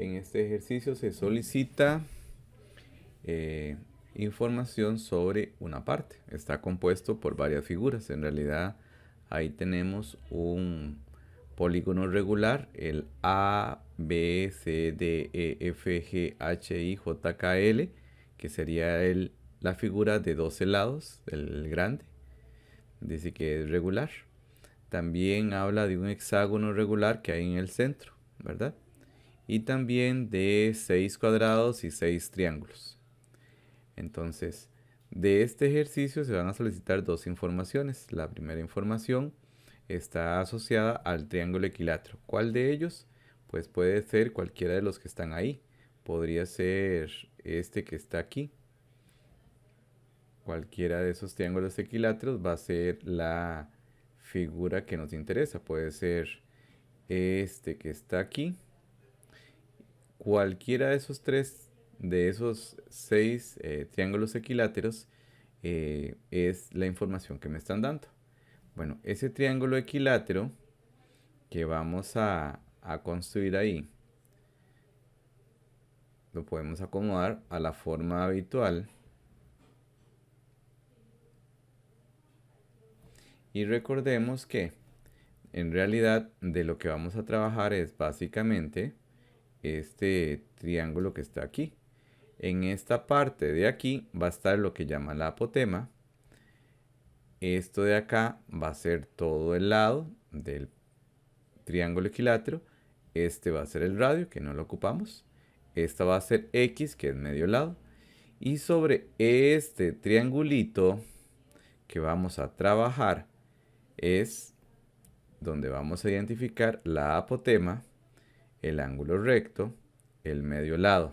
En este ejercicio se solicita información sobre una parte. Está compuesto por varias figuras. En realidad ahí tenemos un polígono regular, el A, B, C, D, E, F, G, H, I, J, K, L, que sería la figura de 12 lados, el grande. Dice que es regular. También habla de un hexágono regular que hay en el centro, ¿verdad? Y también de 6 cuadrados y 6 triángulos. Entonces, de este ejercicio se van a solicitar dos informaciones. La primera información está asociada al triángulo equilátero. ¿Cuál de ellos? Pues puede ser cualquiera de los que están ahí. Podría ser este que está aquí. Cualquiera de esos triángulos equiláteros va a ser la figura que nos interesa. Puede ser este que está aquí. Cualquiera de esos seis triángulos equiláteros es la información que me están dando. Bueno, ese triángulo equilátero que vamos a construir ahí, lo podemos acomodar a la forma habitual. Y recordemos que en realidad de lo que vamos a trabajar es básicamente este triángulo que está aquí. En esta parte de aquí va a estar lo que llama la apotema. Esto de acá va a ser todo el lado del triángulo equilátero. Este va a ser el radio, que no lo ocupamos. Esta va a ser X, que es medio lado. Y sobre este triangulito que vamos a trabajar es donde vamos a identificar la apotema, el ángulo recto, el medio lado.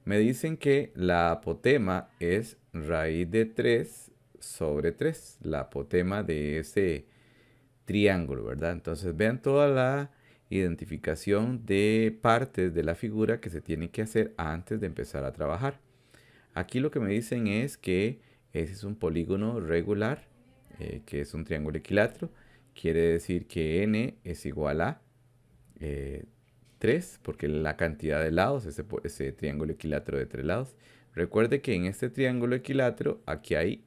Me dicen que la apotema es raíz de 3 sobre 3, la apotema de ese triángulo, ¿verdad? Entonces vean toda la identificación de partes de la figura que se tiene que hacer antes de empezar a trabajar. Aquí lo que me dicen es que ese es un polígono regular, que es un triángulo equilátero. Quiere decir que n es igual a 3, porque la cantidad de lados, ese triángulo equilátero de 3 lados. Recuerde que en este triángulo equilátero aquí hay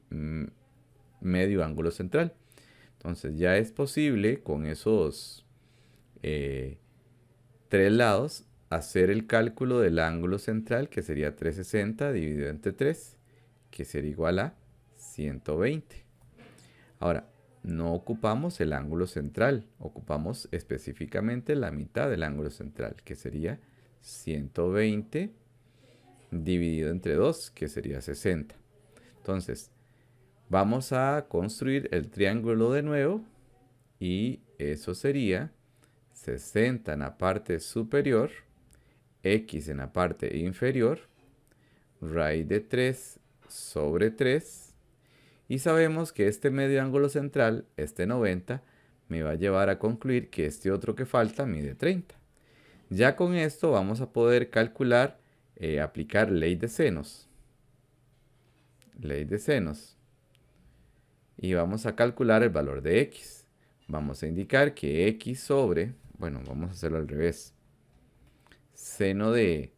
medio ángulo central. Entonces ya es posible con esos 3 lados hacer el cálculo del ángulo central, que sería 360 dividido entre 3, que sería igual a 120. Ahora, no ocupamos el ángulo central, ocupamos específicamente la mitad del ángulo central, que sería 120 dividido entre 2, que sería 60. Entonces, vamos a construir el triángulo de nuevo y eso sería 60 en la parte superior, x en la parte inferior, raíz de 3 sobre 3. Y sabemos que este medio ángulo central, este 90, me va a llevar a concluir que este otro que falta mide 30. Ya con esto vamos a poder calcular, aplicar ley de senos. Ley de senos. Y vamos a calcular el valor de x. Vamos a indicar que x sobre, bueno, vamos a hacerlo al revés. Seno de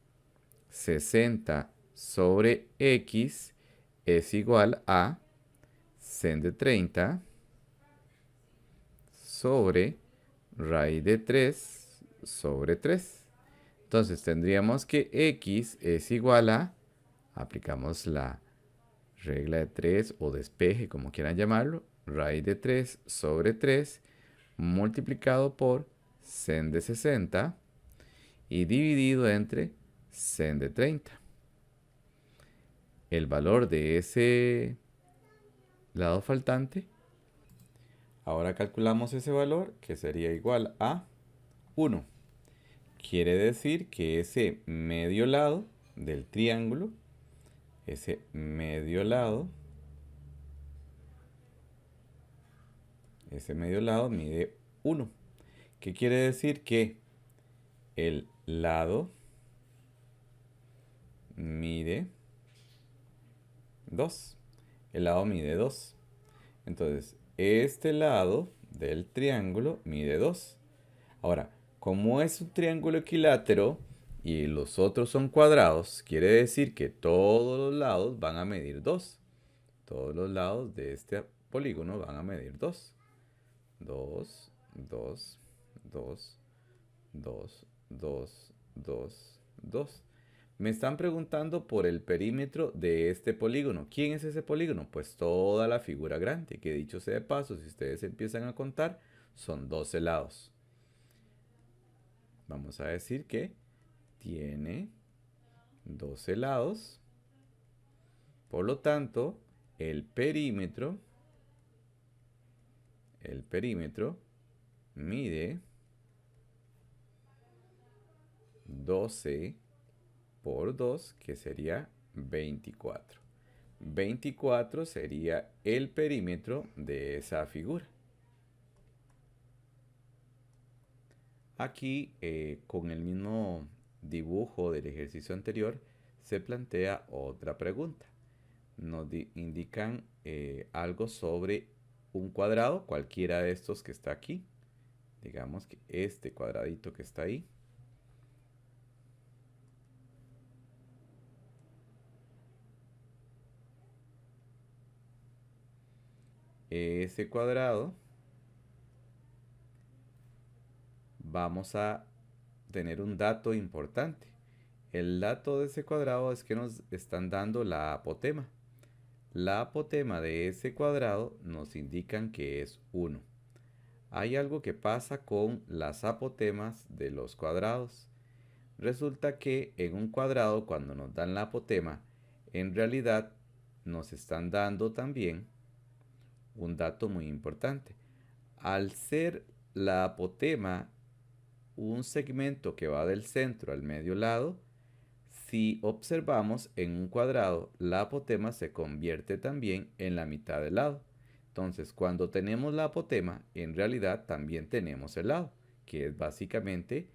60 sobre x es igual a sen de 30 sobre raíz de 3 sobre 3. Entonces tendríamos que x es igual a, aplicamos la regla de 3 o despeje, como quieran llamarlo, raíz de 3 sobre 3 multiplicado por sen de 60 y dividido entre sen de 30. El valor de ese lado faltante, ahora calculamos ese valor, que sería igual a 1. Quiere decir que ese medio lado del triángulo, ese medio lado mide 1. ¿Qué quiere decir? Que el lado mide 2. El lado mide 2. Entonces, este lado del triángulo mide 2. Ahora, como es un triángulo equilátero, y los otros son cuadrados, quiere decir que todos los lados van a medir 2. Todos los lados de este polígono van a medir 2. 2, 2, 2, 2, 2, 2, 2. Me están preguntando por el perímetro de este polígono. ¿Quién es ese polígono? Pues toda la figura grande, que dicho sea de paso, si ustedes empiezan a contar, son 12 lados. Vamos a decir que tiene 12 lados. Por lo tanto, el perímetro mide 12 por 2, que sería 24. 24 sería el perímetro de esa figura. Aquí, con el mismo dibujo del ejercicio anterior, se plantea otra pregunta. Nos indican algo sobre un cuadrado, cualquiera de estos que está aquí. Digamos que este cuadradito que está ahí. Ese cuadrado, vamos a tener un dato importante. El dato de ese cuadrado es que nos están dando la apotema. La apotema de ese cuadrado nos indican que es 1. Hay algo que pasa con las apotemas de los cuadrados. Resulta que en un cuadrado, cuando nos dan la apotema, en realidad nos están dando también un dato muy importante. Al ser la apotema un segmento que va del centro al medio lado, si observamos en un cuadrado, la apotema se convierte también en la mitad del lado. Entonces, cuando tenemos la apotema, en realidad también tenemos el lado, que es básicamente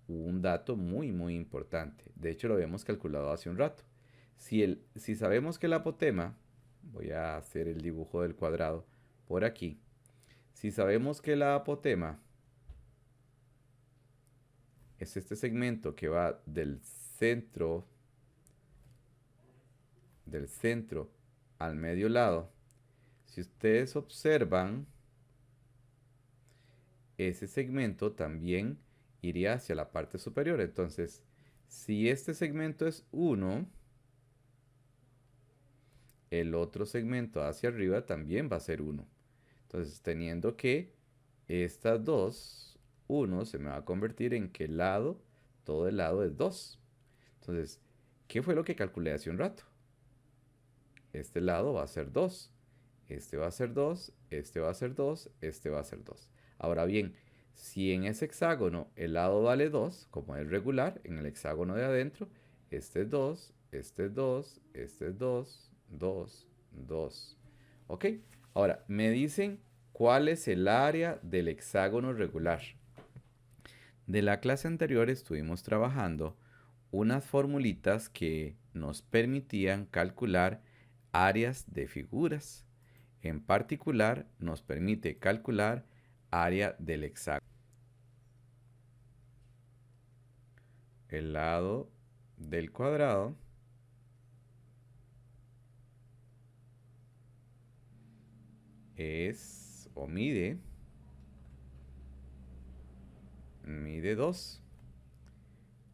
un dato muy, muy importante. De hecho, lo habíamos calculado hace un rato. Si sabemos que la apotema, voy a hacer el dibujo del cuadrado por aquí. Si sabemos que la apotema es este segmento que va del centro al medio lado. Si ustedes observan, ese segmento también iría hacia la parte superior. Entonces, si este segmento es 1, el otro segmento hacia arriba también va a ser 1. Entonces, teniendo que estas dos, 1 se me va a convertir en que todo el lado es 2. Entonces, ¿qué fue lo que calculé hace un rato? Este lado va a ser 2. Este va a ser 2, este va a ser 2, este va a ser 2. Ahora bien, si en ese hexágono el lado vale 2, como es regular, en el hexágono de adentro, este es 2, este es 2, este es 2, 2, 2. ¿Ok? Ahora, me dicen cuál es el área del hexágono regular. De la clase anterior estuvimos trabajando unas formulitas que nos permitían calcular áreas de figuras. En particular, nos permite calcular área del hexágono. El lado del cuadrado es o mide 2.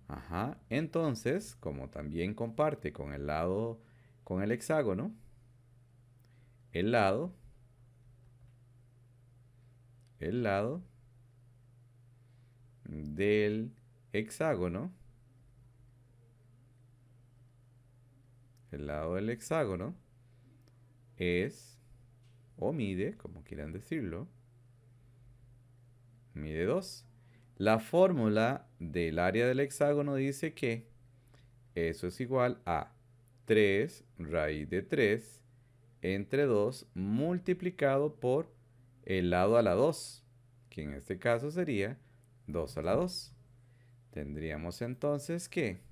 Ajá. Entonces, como también comparte con el lado, con el hexágono, el lado del hexágono, es o mide, como quieran decirlo, mide 2. La fórmula del área del hexágono dice que eso es igual a 3 raíz de 3 entre 2 multiplicado por el lado a la 2, que en este caso sería 2 a la 2. Tendríamos entonces que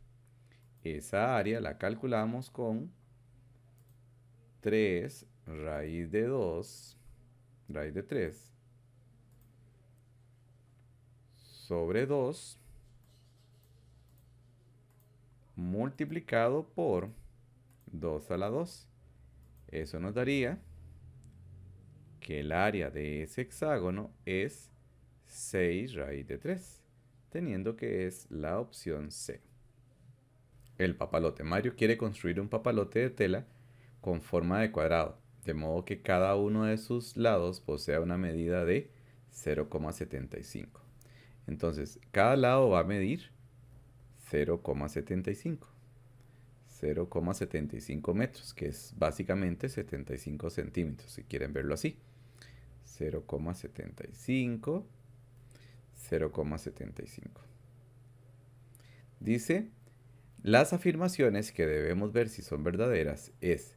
esa área la calculamos con 3 raíz de 2, raíz de 3, sobre 2 multiplicado por 2 a la 2. Eso nos daría que el área de ese hexágono es 6 raíz de 3, teniendo que es la opción C. El papalote. Mario quiere construir un papalote de tela con forma de cuadrado, de modo que cada uno de sus lados posea una medida de 0,75. Entonces, cada lado va a medir 0,75. 0,75 metros, que es básicamente 75 centímetros, si quieren verlo así. 0,75, 0,75. Dice, las afirmaciones que debemos ver si son verdaderas es,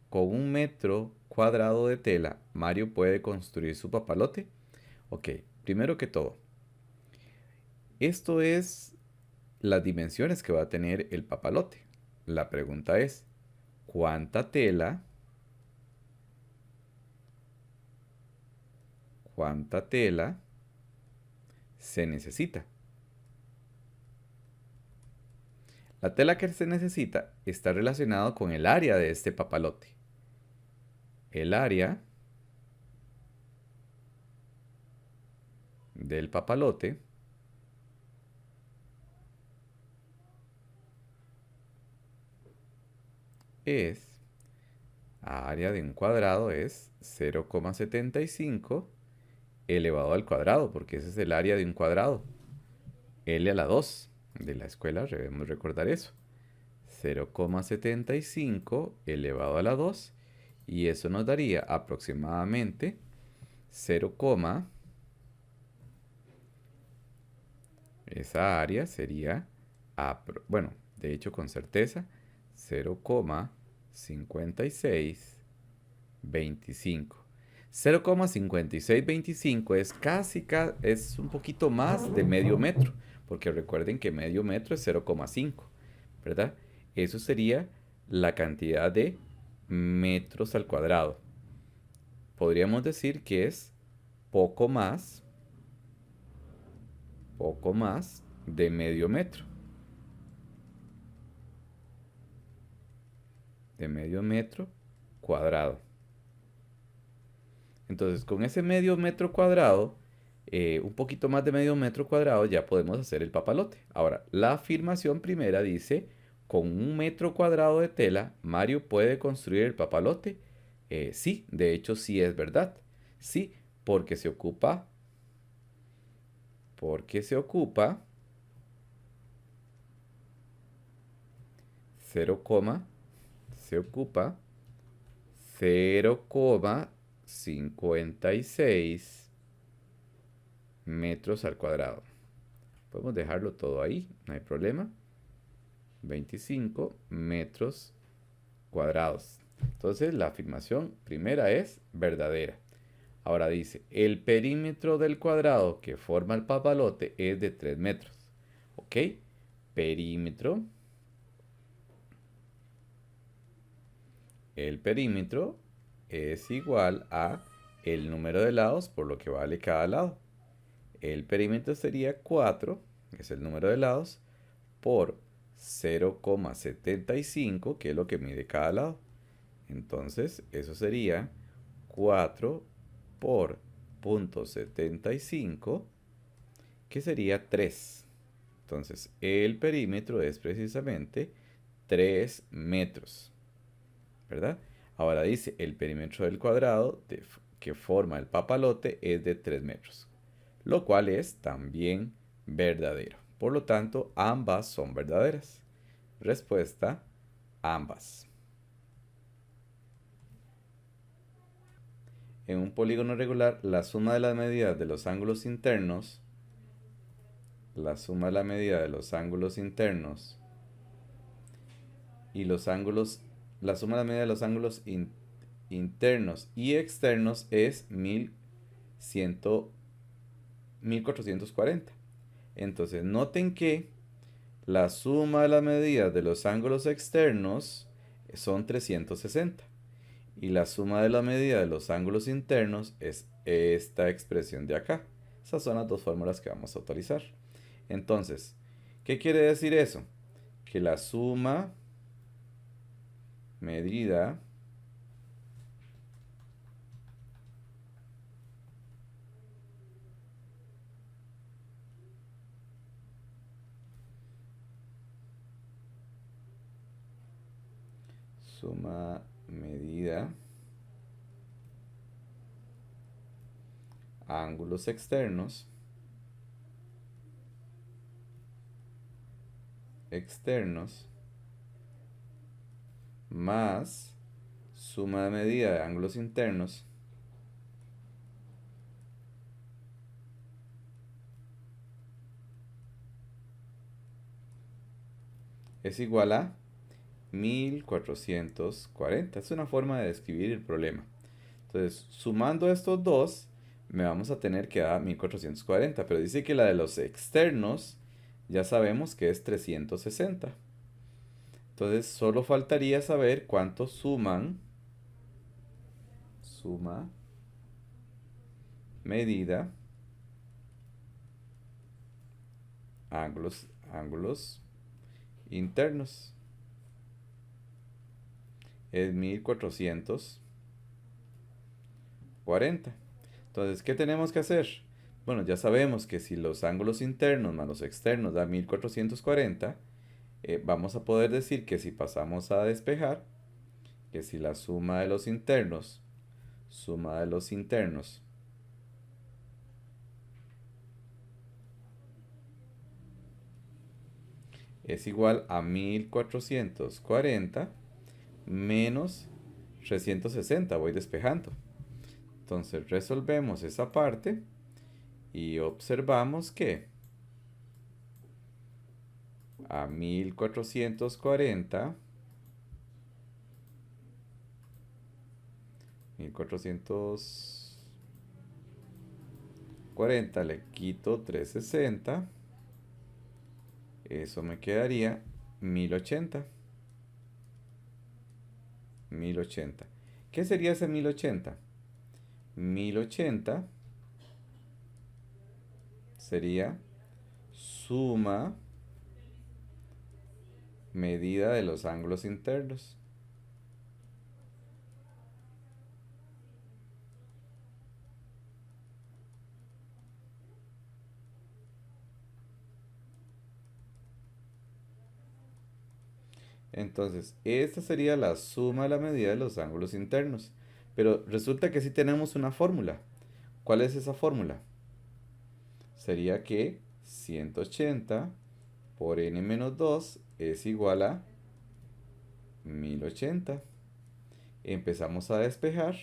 con 1 metro cuadrado de tela, Mario puede construir su papalote. Ok, primero que todo, esto es las dimensiones que va a tener el papalote. La pregunta es, ¿cuánta tela se necesita? La tela que se necesita está relacionada con el área de este papalote. El área del papalote es, área de un cuadrado es 0,75 elevado al cuadrado, porque ese es el área de un cuadrado. L a la 2 de la escuela, debemos recordar eso. 0,75 elevado a la 2, y eso nos daría aproximadamente 0, esa área sería, bueno, de hecho con certeza, 0,5625. 0,5625 es es un poquito más de medio metro, porque recuerden que medio metro es 0,5, ¿verdad? Eso sería la cantidad de metros al cuadrado. Podríamos decir que es poco más de medio metro. De medio metro cuadrado. Entonces, con ese medio metro cuadrado, un poquito más de medio metro cuadrado, ya podemos hacer el papalote. Ahora, la afirmación primera dice, con 1 metro cuadrado de tela, Mario puede construir el papalote. Sí, de hecho sí es verdad. Sí, porque se ocupa 0,56 metros al cuadrado. Podemos dejarlo todo ahí, no hay problema. 25 metros cuadrados. Entonces la afirmación primera es verdadera. Ahora dice, el perímetro del cuadrado que forma el papalote es de 3 metros. ¿Ok? Perímetro. El perímetro es igual a el número de lados por lo que vale cada lado. El perímetro sería 4, que es el número de lados, por 0,75, que es lo que mide cada lado. Entonces, eso sería 4 por 0,75, que sería 3. Entonces, el perímetro es precisamente 3 metros, ¿verdad? Ahora dice, el perímetro del cuadrado que forma el papalote es de 3 metros, lo cual es también verdadero. Por lo tanto, ambas son verdaderas. Respuesta, ambas. En un polígono regular, la suma de las medidas de los ángulos internos, y los ángulos, la suma de la medida de los ángulos internos y externos es 1440. Entonces, noten que la suma de las medidas de los ángulos externos son 360. Y la suma de la medida de los ángulos internos es esta expresión de acá. Esas son las dos fórmulas que vamos a utilizar. Entonces, ¿qué quiere decir eso? que la suma medida ángulos externos más suma de medida de ángulos internos es igual a 1440. Es una forma de describir el problema. Entonces, sumando estos dos, me vamos a tener que dar 1440, pero dice que la de los externos ya sabemos que es 360. Entonces, solo faltaría saber cuánto suma medida, ángulos internos. Es 1440. Entonces, ¿qué tenemos que hacer? Bueno, ya sabemos que si los ángulos internos más los externos dan 1440, vamos a poder decir que si pasamos a despejar, que si la suma de los internos es igual a 1440 menos 360, voy despejando. Entonces resolvemos esa parte y observamos que a 1440 le quito 360, eso me quedaría 1080. ¿Qué sería ese 1080? 1080 sería suma medida de los ángulos internos. Entonces, esta sería la suma de la medida de los ángulos internos. Pero resulta que sí tenemos una fórmula. ¿Cuál es esa fórmula? Sería que 180 por n menos 2 es igual a 1080. Empezamos a despejar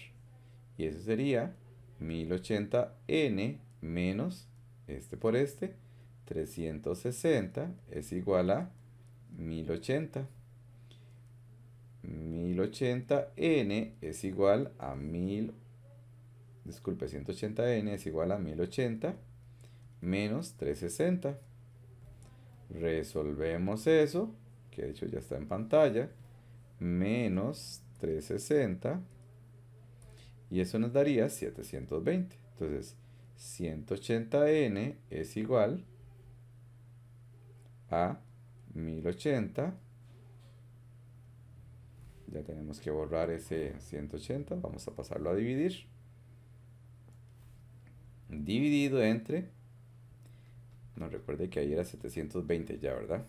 y eso sería 1080n menos este por este, 360 es igual a 1080. 1080n es igual a 180n es igual a 1080 menos 360. Resolvemos eso, que de hecho ya está en pantalla, menos 360, y eso nos daría 720. Entonces, 180n es igual a 1080. Ya tenemos que borrar ese 180. Vamos a pasarlo a dividir. Dividido entre... No, recuerde que ahí era 720 ya, ¿verdad?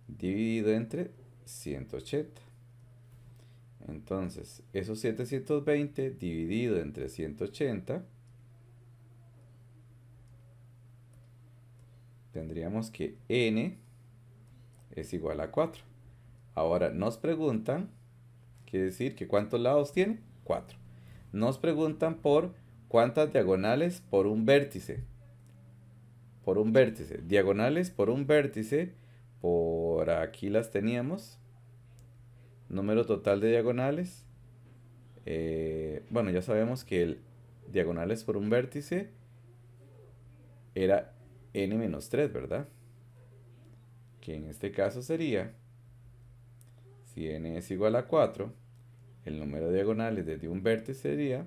dividido entre 180. Entonces, esos 720 dividido entre 180, tendríamos que n es igual a 4. Ahora nos preguntan, quiere decir que ¿cuántos lados tiene? 4. Nos preguntan por cuántas diagonales por un vértice. Diagonales por un vértice, por aquí las teníamos. Número total de diagonales. Bueno, ya sabemos que el diagonales por un vértice era n-3, ¿verdad? Que en este caso sería, si n es igual a 4, el número de diagonales desde un vértice sería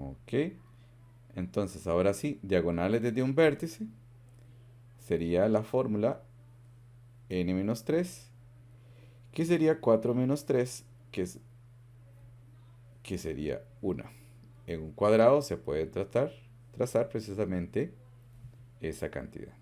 Ok. Entonces, ahora sí, diagonales desde un vértice sería la fórmula n-3, que sería 4 menos 3, que sería 1. En un cuadrado se puede trazar precisamente esa cantidad.